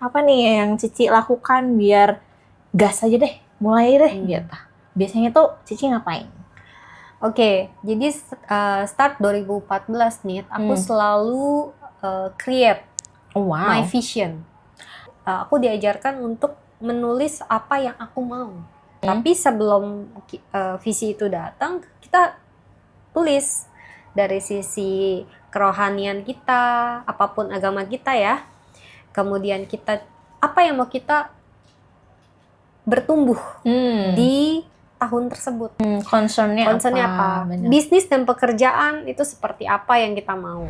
apa nih yang Cici lakukan biar gas aja deh, mulai deh gitu. Biasanya tuh Cici ngapain? Oke, jadi start 2014 nih, aku selalu create my vision. Aku diajarkan untuk menulis apa yang aku mau. Tapi sebelum visi itu datang, kita tulis dari sisi kerohanian kita, apapun agama kita ya. Kemudian kita apa yang mau kita bertumbuh di tahun tersebut. Concernnya apa? Bisnis dan pekerjaan itu seperti apa yang kita mau.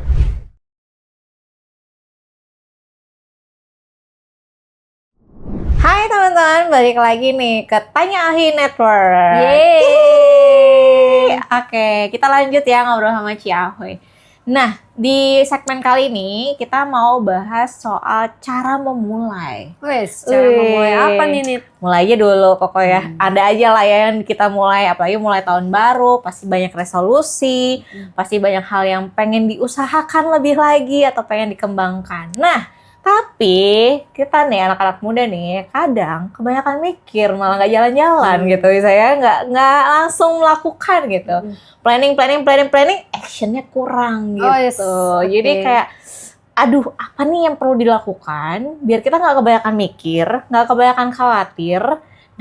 Hai teman-teman, balik lagi nih ke Tanya Ahi Network. Yeay. Oke, kita lanjut ya ngobrol sama Ci Ahoy. Nah, di segmen kali ini kita mau bahas soal cara memulai. Cara memulai apa nih, Nit? Mulai aja dulu pokoknya. Ada aja lah ya yang kita mulai, apalagi mulai tahun baru, pasti banyak resolusi, pasti banyak hal yang pengen diusahakan lebih lagi atau pengen dikembangkan. Nah, tapi kita nih anak-anak muda nih kadang kebanyakan mikir malah nggak jalan-jalan gitu, misalnya nggak langsung melakukan gitu. Planning, actionnya kurang gitu. Jadi kayak, aduh apa nih yang perlu dilakukan biar kita nggak kebanyakan mikir, nggak kebanyakan khawatir,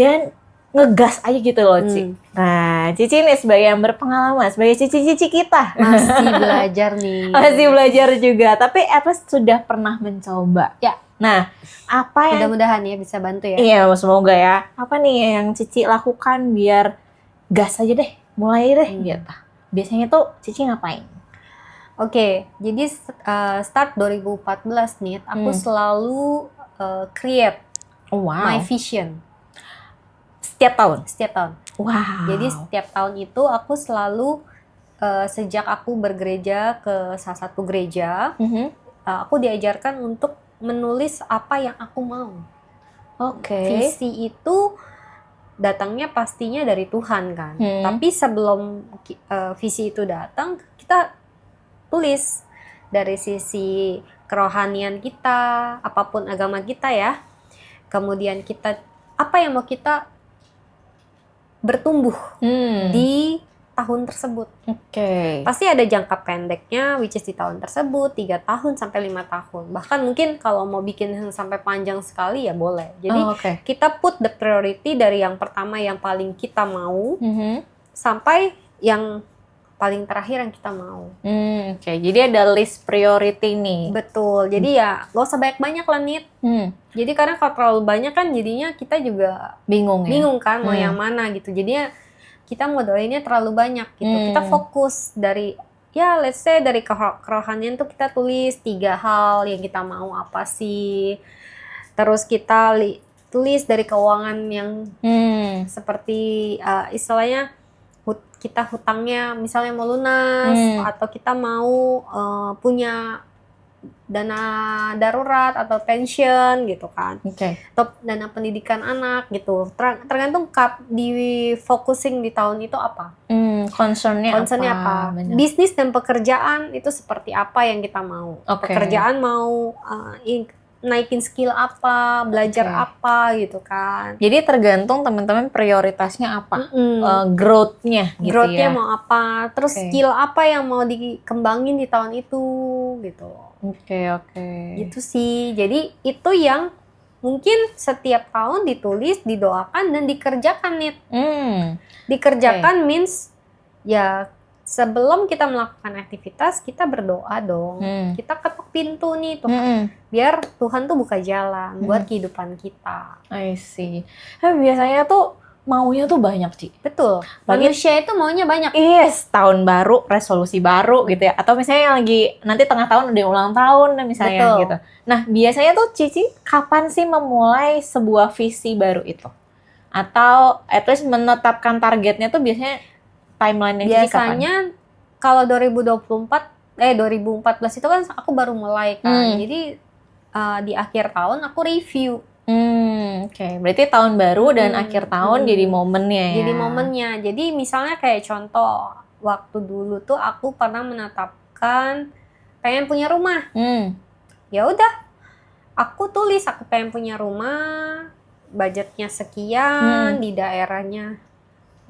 dan ngegas aja gitu loh, Ci. Nah, Cici nih sebagai yang berpengalaman, sebagai cici-cici kita. Masih belajar nih. Masih belajar juga, tapi at least sudah pernah mencoba. Ya. Nah, apa yang... Mudah-mudahan ya bisa bantu ya. Iya, semoga ya. Apa nih yang Cici lakukan biar gas aja deh, mulai deh gitu. Biasanya tuh Cici ngapain? Oke, jadi start 2014 nih, aku selalu create my vision. Setiap tahun? Setiap tahun. Wow. Jadi setiap tahun itu aku selalu, sejak aku bergereja ke salah satu gereja, aku diajarkan untuk menulis apa yang aku mau. Visi itu datangnya pastinya dari Tuhan kan. Tapi sebelum visi itu datang, kita tulis dari sisi kerohanian kita, apapun agama kita ya. Kemudian kita apa yang mau kita bertumbuh di tahun tersebut. Pasti ada jangka pendeknya, which is di tahun tersebut 3 tahun sampai 5 tahun. Bahkan mungkin kalau mau bikin sampai panjang sekali ya boleh. Jadi kita put the priority dari yang pertama yang paling kita mau sampai yang paling terakhir yang kita mau. Jadi ada list priority nih. Betul. Jadi ya gak usah banyak-banyak lah, Nit. Jadi karena kalau terlalu banyak kan jadinya kita juga bingung kan mau yang mana gitu. Jadinya kita modelinnya terlalu banyak gitu. Kita fokus dari, ya let's say dari kerohanian tuh kita tulis 3 hal yang kita mau apa sih. Terus kita tulis dari keuangan yang seperti istilahnya kita hutangnya misalnya mau lunas, atau kita mau punya dana darurat atau pensiun gitu kan, atau dana pendidikan anak gitu. Tergantung di focusing di tahun itu apa, concernnya apa. Bisnis dan pekerjaan itu seperti apa yang kita mau. Pekerjaan mau naikin skill apa, belajar apa gitu kan. Jadi tergantung teman-teman prioritasnya apa, growth-nya gitu. Growth-nya mau apa, terus skill apa yang mau dikembangin di tahun itu gitu. Gitu sih. Jadi itu yang mungkin setiap tahun ditulis, didoakan dan dikerjakan nih. Dikerjakan means ya sebelum kita melakukan aktivitas kita berdoa dong. Kita ketok pintu nih Tuhan, biar Tuhan tuh buka jalan buat kehidupan kita. I see. Biasanya tuh maunya tuh banyak, Ci. Betul. Manusia itu maunya banyak. Yes, tahun baru, resolusi baru gitu ya. Atau misalnya lagi nanti tengah tahun udah ulang tahun misalnya gitu. Nah, biasanya tuh Cici kapan sih memulai sebuah visi baru itu? Atau at least menetapkan targetnya tuh biasanya timeline-nya Cici kapan? Biasanya kalau 2014 itu kan aku baru mulai kan. Jadi di akhir tahun aku review. Berarti tahun baru dan akhir tahun jadi momennya ya. Jadi momennya. Jadi misalnya kayak contoh, waktu dulu tuh aku pernah menetapkan pengen punya rumah. Ya udah, aku tulis aku pengen punya rumah, budgetnya sekian di daerahnya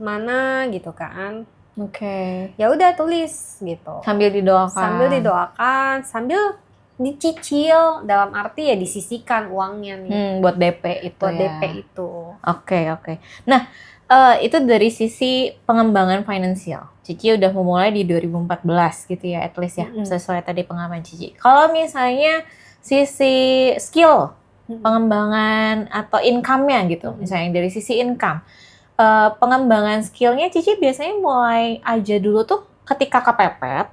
mana gitu kan. Oke. Ya udah tulis gitu. Sambil didoakan. Sambil dicicil, dalam arti ya disisihkan uangnya nih. Buat DP itu buat ya. DP itu. Oke. Nah, itu dari sisi pengembangan finansial. Cici udah memulai di 2014 gitu ya, at least ya, sesuai tadi pengalaman Cici. Kalau misalnya sisi skill, pengembangan atau income-nya gitu, misalnya dari sisi income, pengembangan skillnya Cici biasanya mulai aja dulu tuh ketika kepepet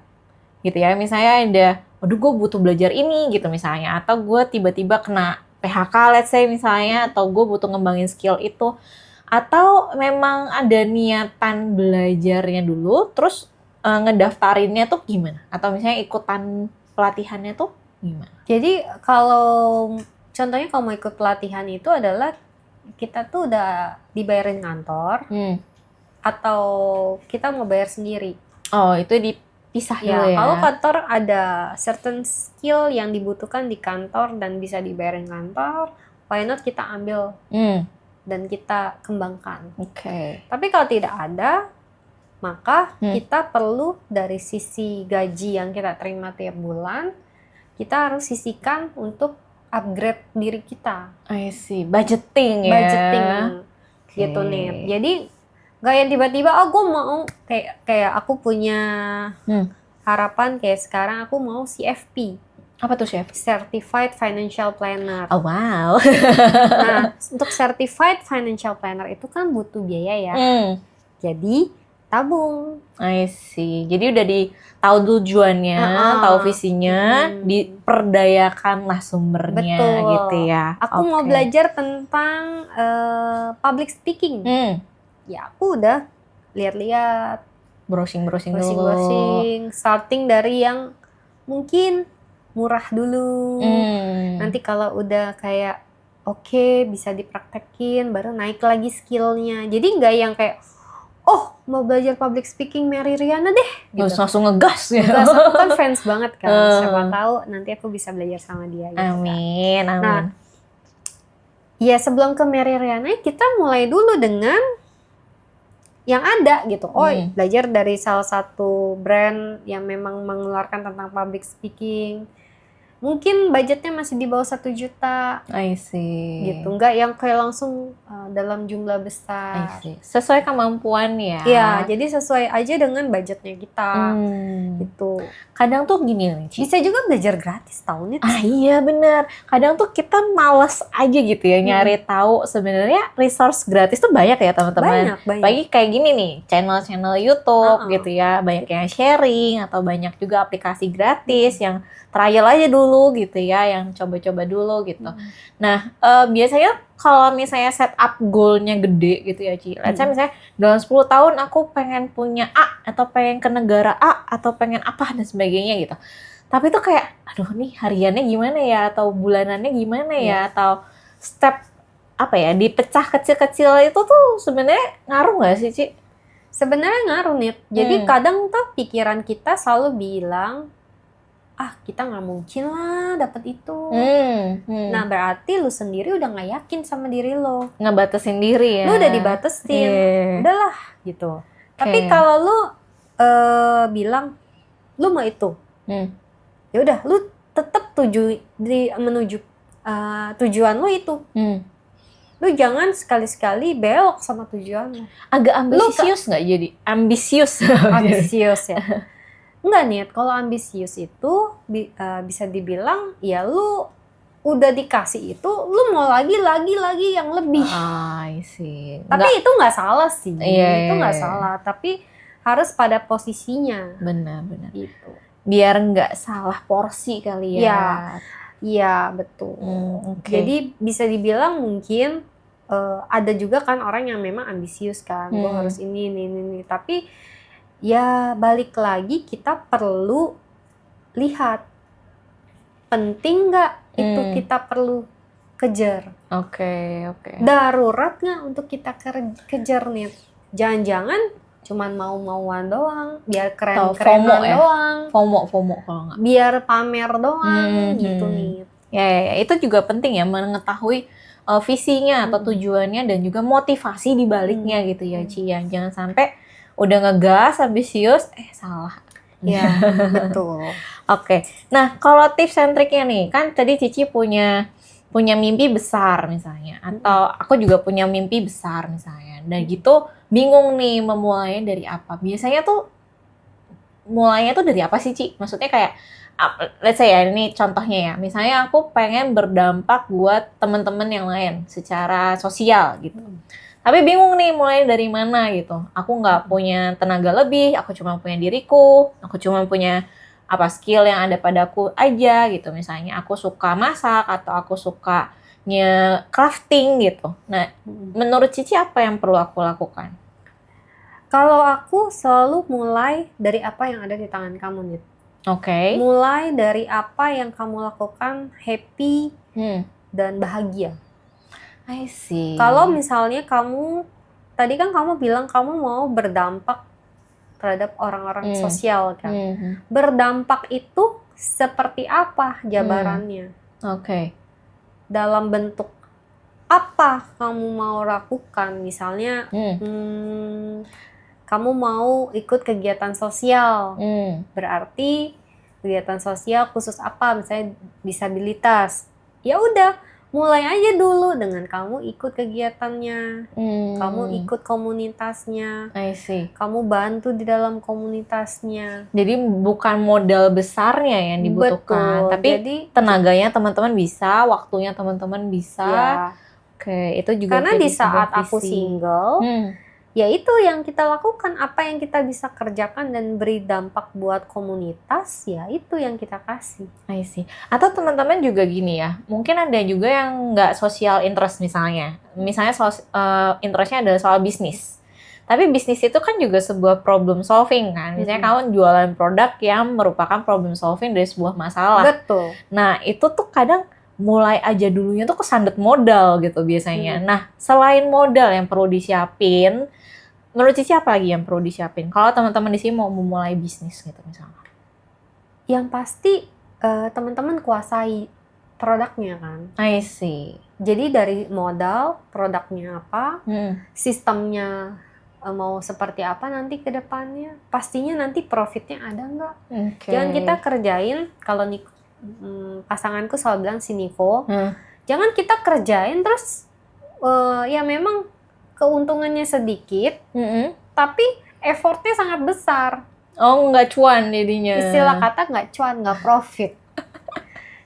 gitu ya, misalnya ada waduh gue butuh belajar ini gitu misalnya, atau gue tiba-tiba kena PHK let's say misalnya, atau gue butuh ngembangin skill itu, atau memang ada niatan belajarnya dulu terus ngedaftarinnya tuh gimana, atau misalnya ikutan pelatihannya tuh gimana? Jadi kalau contohnya kalau mau ikut pelatihan itu adalah kita tuh udah dibayarin kantor atau kita mau bayar sendiri. Oh, itu dipisah dulu ya. Kalau kantor ada certain skill yang dibutuhkan di kantor dan bisa dibayarin kantor, why not kita ambil dan kita kembangkan. Oke. Tapi kalau tidak ada, maka kita perlu dari sisi gaji yang kita terima tiap bulan, kita harus sisihkan untuk upgrade diri kita. I see. Budgeting ya. Budgeting gitu nih. Jadi gak yang tiba-tiba gue mau kayak aku punya harapan kayak sekarang aku mau CFP. Apa tuh chef? Certified Financial Planner. Oh wow. Nah, untuk Certified Financial Planner itu kan butuh biaya ya. Jadi tabung. I see. Jadi udah tahu tujuannya, tahu visinya, diperdayakanlah sumbernya. Betul. Gitu ya. Aku mau belajar tentang public speaking. Ya aku udah lihat-lihat, browsing dulu. Starting dari yang mungkin murah dulu. Nanti kalau udah kayak oke, bisa dipraktekin, baru naik lagi skillnya. Jadi nggak yang kayak mau belajar public speaking Mary Riana deh gitu. Terus langsung ngegas ya. Ngegas, aku kan fans banget kan. Siapa tahu nanti aku bisa belajar sama dia gitu. Amin. Nah, ya sebelum ke Mary Riana kita mulai dulu dengan yang ada gitu. Belajar dari salah satu brand yang memang mengeluarkan tentang public speaking. Mungkin budgetnya masih di bawah 1 juta. I see. Gitu, nggak yang kayak langsung dalam jumlah besar. I see. Sesuai kemampuan ya. Iya, jadi sesuai aja dengan budgetnya kita. Gitu. Kadang tuh gini nih, Ci. Bisa juga belajar gratis tahunnya. Iya benar. Kadang tuh kita males aja gitu ya nyari tahu sebenarnya resource gratis tuh banyak ya teman-teman. Banyak. Bagi kayak gini nih, channel-channel YouTube gitu ya, banyak yang sharing atau banyak juga aplikasi gratis yang trial aja dulu gitu ya, yang coba-coba dulu gitu. Nah, biasanya kalau misalnya setup goal-nya gede gitu ya, Ci. Let's say misalnya dalam 10 tahun aku pengen punya A, atau pengen ke negara A, atau pengen apa dan sebagainya gitu. Tapi tuh kayak, aduh nih hariannya gimana ya, atau bulanannya gimana ya, atau step apa ya, dipecah kecil-kecil itu tuh sebenarnya ngaruh nggak sih, Ci? Sebenarnya ngaruh nih. Jadi kadang tuh pikiran kita selalu bilang, kita nggak mungkin lah dapet itu. Nah berarti lu sendiri udah nggak yakin sama diri lo. Ngebatasin diri ya. Lu udah dibatesin. Udahlah gitu. Tapi kalau lu bilang lu mau itu, ya udah lu tetap menuju tujuan lu itu. Lu jangan sekali-sekali belok sama tujuan lu. Agak ambisius nggak jadi? Ambisius ya. Enggak nih, kalau ambisius itu bisa dibilang ya lu udah dikasih itu, lu mau lagi yang lebih. I see. Tapi itu nggak salah sih, itu nggak salah. Tapi harus pada posisinya. Benar. Gitu. Biar nggak salah porsi kali ya. Iya betul. Jadi bisa dibilang mungkin ada juga kan orang yang memang ambisius kan, gue harus ini. Tapi ya balik lagi kita perlu lihat penting nggak itu kita perlu kejar. Oke. Darurat nggak untuk kita kejar nih? Jangan-jangan cuman mau-mauan doang, biar keren-kerenan doang. FOMO kalau nggak. Biar pamer doang gitu nih. Ya, itu juga penting ya, mengetahui visinya atau tujuannya dan juga motivasi di baliknya gitu ya, Ci. Ya. Jangan sampai udah ngegas, ambisius, salah. Ya, betul. Oke. Nah, kalau tips and triknya nih, kan tadi Cici punya mimpi besar misalnya, atau aku juga punya mimpi besar misalnya. Dan gitu bingung nih memulainya dari apa. Biasanya tuh mulainya tuh dari apa sih, Ci? Maksudnya kayak let's say ya, ini contohnya ya. Misalnya aku pengen berdampak buat teman-teman yang lain secara sosial gitu. Tapi bingung nih mulai dari mana gitu. Aku nggak punya tenaga lebih, aku cuma punya diriku, aku cuma punya skill yang ada padaku aja gitu. Misalnya aku suka masak atau aku sukanya crafting gitu. Nah, menurut Cici apa yang perlu aku lakukan? Kalau aku selalu mulai dari apa yang ada di tangan kamu, Nit. Oke. Mulai dari apa yang kamu lakukan happy dan bahagia. I see. Kalau misalnya tadi kan kamu bilang kamu mau berdampak terhadap orang-orang sosial kan. Berdampak itu seperti apa jabarannya? Oke. Dalam bentuk apa kamu mau lakukan? Misalnya kamu mau ikut kegiatan sosial, berarti kegiatan sosial khusus apa? Misalnya disabilitas. Ya udah, mulai aja dulu dengan kamu ikut kegiatannya, kamu ikut komunitasnya, I see. Kamu bantu di dalam komunitasnya. Jadi bukan modal besarnya yang dibutuhkan, tapi jadi, tenaganya teman-teman bisa, waktunya teman-teman bisa. Ya. Oke, itu juga. Karena di saat aku single, ya itu yang kita lakukan, apa yang kita bisa kerjakan dan beri dampak buat komunitas, ya itu yang kita kasih. I see. Atau teman-teman juga gini ya, mungkin ada juga yang nggak social interest misalnya interestnya adalah soal bisnis. Tapi bisnis itu kan juga sebuah problem solving kan, misalnya kamu jualan produk yang merupakan problem solving dari sebuah masalah. Betul. Nah itu tuh kadang mulai aja dulunya tuh kesandet modal gitu biasanya. Nah selain modal yang perlu disiapin, menurut Cici apa lagi yang perlu disiapin? Kalau teman-teman di sini mau memulai bisnis gitu misalnya. Yang pasti teman-teman kuasai produknya kan. I see. Jadi dari modal, produknya apa, sistemnya mau seperti apa nanti ke depannya. Pastinya nanti profitnya ada nggak? Okay. Jangan kita kerjain, kalau pasanganku selalu bilang si Nico, jangan kita kerjain terus ya memang keuntungannya sedikit, tapi effortnya sangat besar. Oh, nggak cuan jadinya. Istilah kata nggak cuan, nggak profit.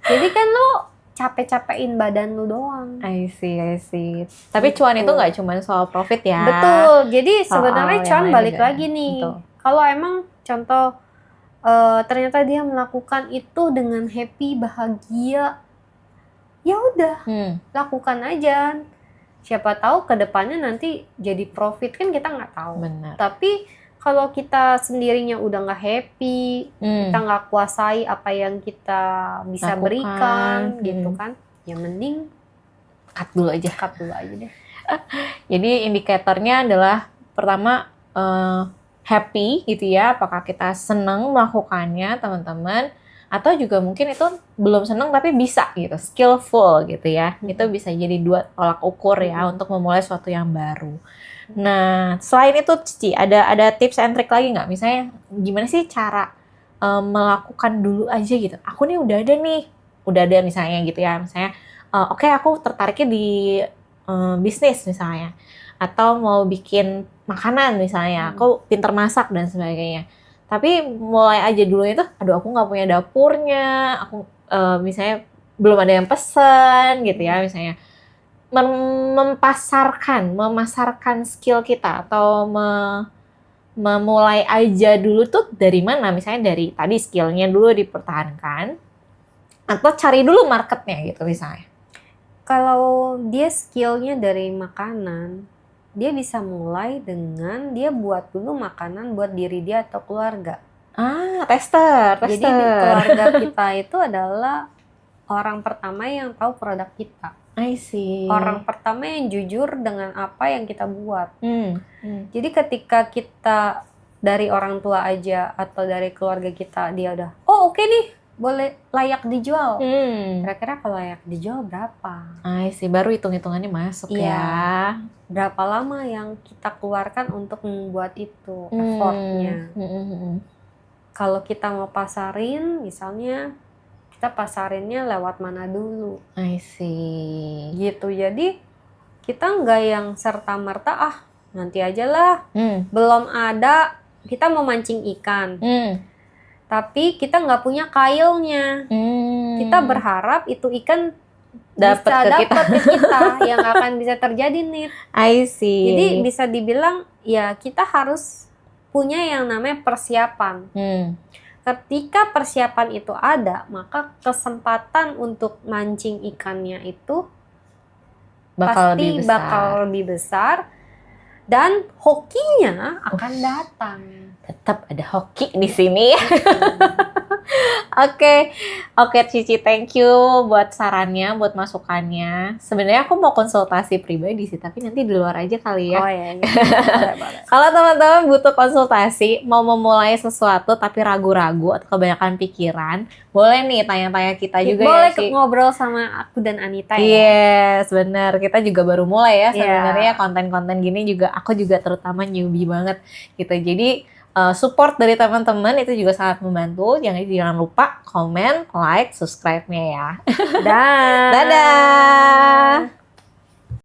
Jadi kan lo capek-capekin badan lo doang. I see. Tapi gitu. Cuan itu nggak cuma soal profit ya. Betul. Jadi sebenarnya cuan balik juga lagi nih. Kalau emang contoh ternyata dia melakukan itu dengan happy, bahagia, ya udah, lakukan aja. Siapa tahu ke depannya nanti jadi profit, kan kita nggak tahu. Benar. Tapi kalau kita sendirinya udah nggak happy, kita nggak kuasai apa yang kita bisa berikan, gitu kan, ya mending cut dulu aja deh. Jadi indikatornya adalah pertama happy gitu ya, apakah kita senang melakukannya teman-teman, atau juga mungkin itu belum senang tapi bisa gitu, skillful gitu ya. Itu bisa jadi dua tolak ukur ya untuk memulai sesuatu yang baru. Nah, selain itu Cici, ada tips and trick lagi nggak? Misalnya gimana sih cara melakukan dulu aja gitu. Aku nih udah ada misalnya gitu ya. Misalnya oke, aku tertariknya di bisnis misalnya, atau mau bikin makanan misalnya, aku pinter masak dan sebagainya. Tapi mulai aja dulu itu, aduh aku nggak punya dapurnya, aku misalnya belum ada yang pesen gitu ya, misalnya memasarkan skill kita atau memulai aja dulu tuh dari mana? Misalnya dari tadi skillnya dulu dipertahankan, atau cari dulu marketnya gitu misalnya. Kalau dia skillnya dari makanan, dia bisa mulai dengan dia buat dulu makanan buat diri dia atau keluarga. Tester. Jadi keluarga kita itu adalah orang pertama yang tahu produk kita. I see. Orang pertama yang jujur dengan apa yang kita buat. Jadi ketika kita dari orang tua aja atau dari keluarga kita, dia udah, oh oke nih, boleh layak dijual. Kira-kira kalau layak dijual berapa? Sih baru hitung-hitungannya masuk ya. Berapa lama yang kita keluarkan untuk membuat itu, effortnya. Kalau kita mau pasarin, misalnya kita pasarinnya lewat mana dulu. I see. Gitu, jadi kita nggak yang serta-merta, nanti aja lah, belum ada, kita mau mancing ikan. Tapi kita nggak punya kailnya. Kita berharap itu ikan dapat ke kita. Yang akan bisa terjadi nih. I see. Jadi bisa dibilang ya kita harus punya yang namanya persiapan. Ketika persiapan itu ada, maka kesempatan untuk mancing ikannya itu pasti bakal lebih besar. Dan hokinya akan datang. Tetap ada hoki di sini. Oke Cici, thank you buat sarannya, buat masukannya. Sebenarnya aku mau konsultasi pribadi sih, tapi nanti di luar aja kali ya. Oh iya. Boleh. Kalau teman-teman butuh konsultasi, mau memulai sesuatu tapi ragu-ragu atau kebanyakan pikiran, boleh nih tanya-tanya kita juga boleh ya sih. Ngobrol sama aku dan Anita ya. Yes, benar. Kita juga baru mulai ya sebenarnya konten-konten gini juga. Aku juga terutama newbie banget gitu. Jadi support dari teman-teman itu juga sangat membantu. Jangan lupa komen, like, subscribe-nya ya. Dadah. Dadah.